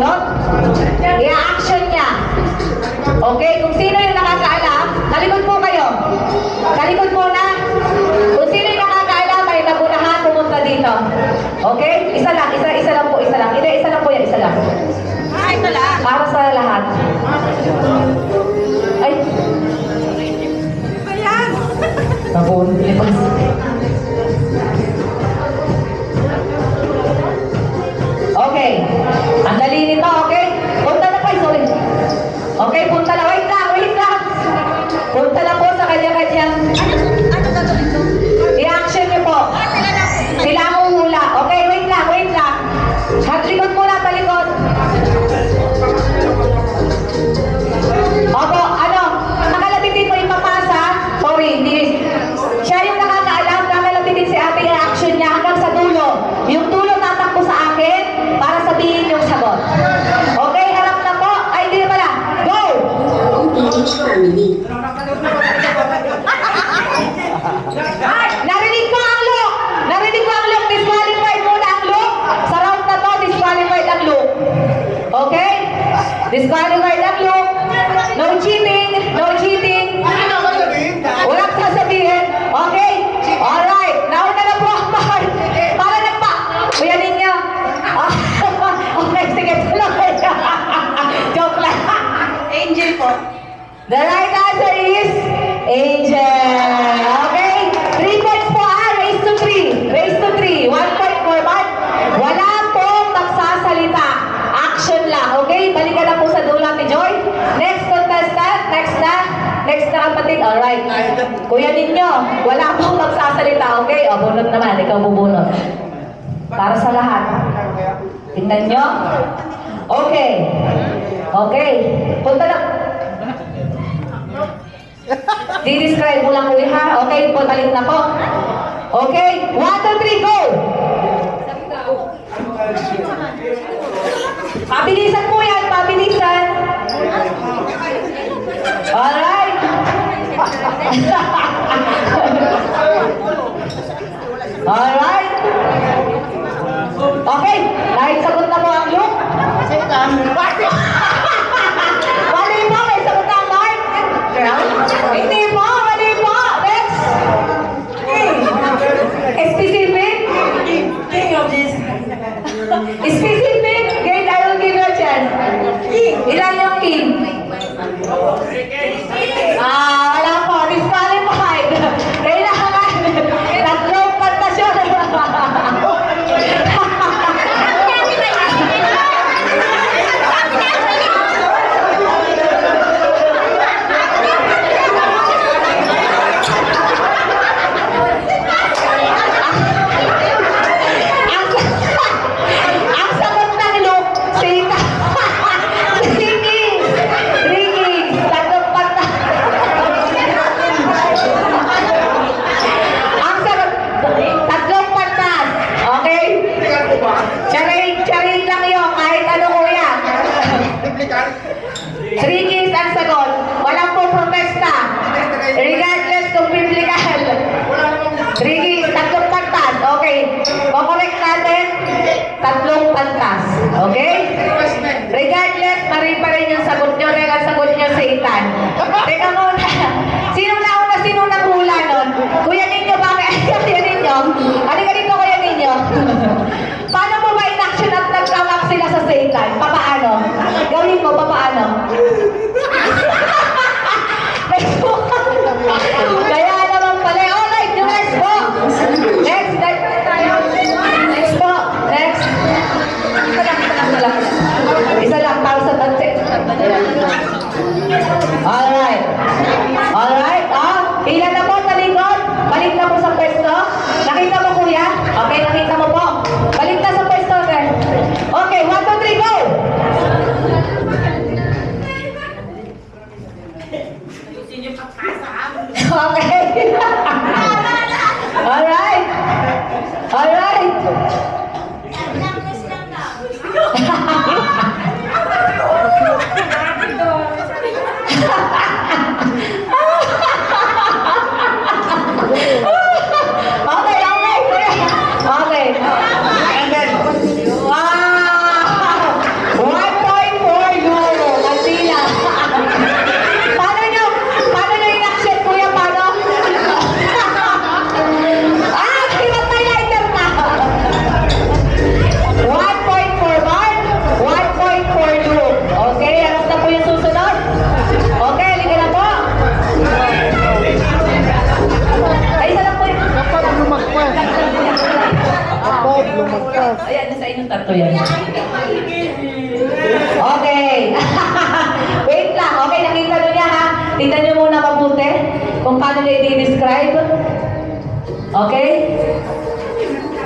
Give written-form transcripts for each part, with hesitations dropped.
sumunod? I-action niya. Okay? Kung sino yung nakakaalam, talikod po kayo. Talikod muna. Kung sino yung nakakaalam, ay nagunahan pumunta dito. Okay? Isa lang po, isa lang. Hindi, isa lang po yan, isa lang. Ito lang. Para sa lahat. Ay. Ayan. Nabun. Okay. Ang dali nito, okay? Punta na pa, sorry. Okay, punta na. Wait lang. Punta na po sa kanya-kanyang. Ano gagawin ko? I-action niyo po. Sila ang uhula. Okay, wait lang. Likod muna, talikod. Opo, nakalapitin mo ipapasa. Sorry, hindi. Siya yung nakakaalam, nakalapitin si ate yung action niya hanggang sa dulo. Yung dulo tatakbo sa akin para sabihin yung sagot. Okay, harap na po. Ay, hindi pala. Go! Narinig ko ang look! Disqualified muna ang look. Sa round na to, disqualified ang look. Okay? Disqualified ang look. No cheating. Walang sasabihin. Okay? Alright. Nauna na po ang mahal. Para nagpa. Kuya ninyo. Okay, sige. Tuloy. Joke lang. Angel po. The right answer is Angel. Okay? 3 points po Raise to 3. 1 point for Bart. Wala pong magsasalita. Action lang. Okay? Balikan na po sa dulo ni Joy. Next contestant. Next na kapatid. Alright. Kuya ninyo, wala pong magsasalita. Okay? O, bunot naman. Ikaw bubunot. Para sa lahat. Tingnan nyo. Okay. Punta lang. Di-describe mo lang kuya ha. Okay, po, balik na po. Okay, 1, 2, 3, go! Pabilisan po yan, pabilisan. Alright. Alright. Okay, dahil sagot na po ang look. Mali po, may sagot na ang Mark. Hindi po, mali po. Next. Specific. Specific. Great, I will give you a chance. Ilan yung king? Wala po. Disqualified. Kailangan. Tatlong pantasyon. Charing lang yun, kahit ano kuya. 3 keys ang sagot. Walang po protesta. Regardless kung biblical. 3 keys, tatlong pantas. Okay. Kukorek natin, tatlong pantas. Okay? Regardless, mali pa rin yung sagot nyo. Dahil ang sagot nyo, Satan. Teka muna. Sino naghula nun? Kuya ninyo, bakit? Kuya ninyo? Halika dito, kuya ninyo. Paano mo ba in-action at nag-come sila sa Satan? Papaano? Gawin mo, papaano? Kaya naman pala. Alright, yung next po. Next po. Next. Isa lang, para sa tanse. Alright. Okay. Wait lang. Okay, nakita nyo niya ha. Tignan nyo muna mabuti kung paano niya i-describe. Okay?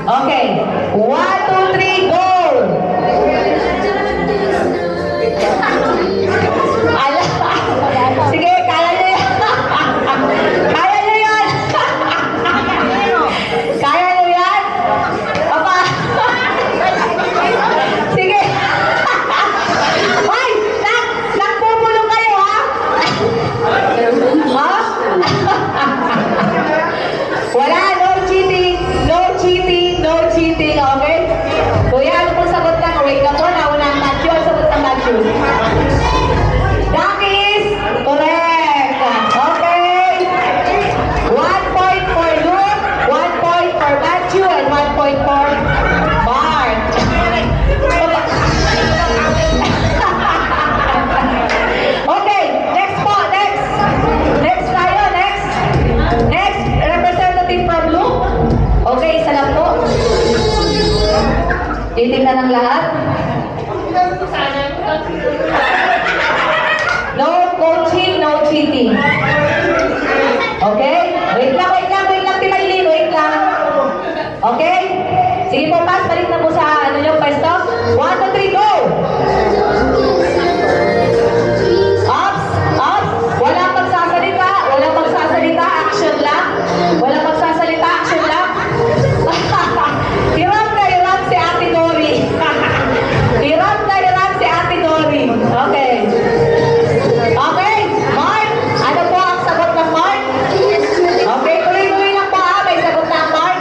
Okay. 1, 2, 3, go! Ala. Sige, kaya nyo yan. Kaya nyo yan. Kaya nyo yan? Aba. Sige. Ay! Nagpupulong kayo, ha? Ha? Wala, no cheating. No cheating, no cheating, okay? Kuya, ano pong sagot ka? Wait ka po, nauna ang match yun. Sagot ang match yun. That is correct. Okay. 1 point for Luke, 1 point for Matthew, and 1 point for Mark. Okay, next po, next. Next tayo, next. Next, representative from Luke. Okay, isa lang po. Titignan ng lahat. No coaching, no cheating. Okay? Wait lang, Timaylin, wait lang. Okay? Sige po, pass, balik na po sa ano yung pwesto. 1, 2, 3, go! Ups, ups, walang magsasalita, action lang. Walang magsasalita, action lang. Hirap si Ate Dory. Hirap si Ate Dory. Okay. Okay, Mark, ano po ang sagot ng Mark? Okay, tuloy-tuloy lang po ha, may sagot na ang Mark.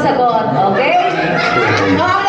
sagot. Okay? So, ang